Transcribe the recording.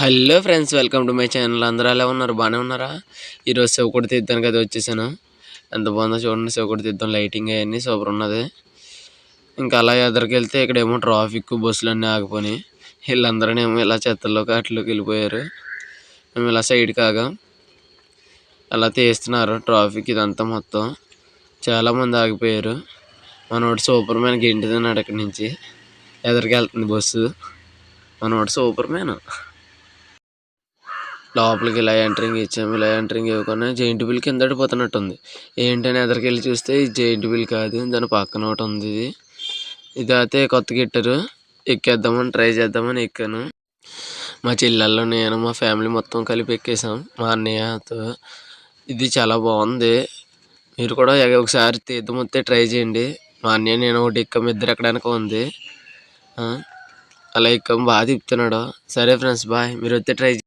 Hello friends, welcome to my channel. అందరూ ఎలా ఉన్నారు? బాగానే ఉన్నారా? ఈరోజు శివకుడి తీర్థానికి అయితే వచ్చేసాను. ఎంత బాగుందో చూడండి. శివకుడి తీర్థం లైటింగ్ అవన్నీ సూపర్ ఉన్నది. ఇంకా అలా ఎదరికి వెళ్తే ఇక్కడేమో ట్రాఫిక్, బస్సులన్నీ ఆగిపోయి వీళ్ళందరూనేమో ఇలా చెత్తల్లోకి వాటిలోకి వెళ్ళిపోయారు. మేము ఇలా సైడ్ కాగా అలా తీస్తున్నారు ట్రాఫిక్ ఇదంతా మొత్తం. చాలామంది ఆగిపోయారు. మనోడు సూపర్ మ్యాన్ గెంటుతున్నాడు అక్కడి నుంచి. ఎదరికి వెళ్తుంది బస్సు. మనోడు సూపర్ మ్యాన్. లోపలికి ఇలా ఎంట్రింగ్ ఇచ్చాము. ఇలా ఎంట్రింగ్ ఇవ్వకుండా జైంట్ వీల్ కింద పడిపోతున్నట్టుంది. ఏంటని ఎదరికి వెళ్ళి చూస్తే ఇది జైంట్ వీల్ కాదు, దాని పక్కన ఒకటి ఉంది. ఇది అయితే కొత్తగా ఎట్టారు. ఎక్కేద్దామని ట్రై చేద్దామని ఎక్కాను. మా చెల్లెళ్ళు, నేను, మా ఫ్యామిలీ మొత్తం కలిపి ఎక్కేసాం మా అన్నయ్యతో. ఇది చాలా బాగుంది. మీరు కూడా ఒకసారి తీర్థం వస్తే ట్రై చేయండి. మా అన్నయ్య నేను ఒకటి ఎక్కాము, ఇద్దరు ఎక్కడానికి ఉంది. అలా ఎక్కాము. బాగా తిప్పుతున్నాడు. సరే ఫ్రెండ్స్, బాయ్. మీరు వస్తే ట్రై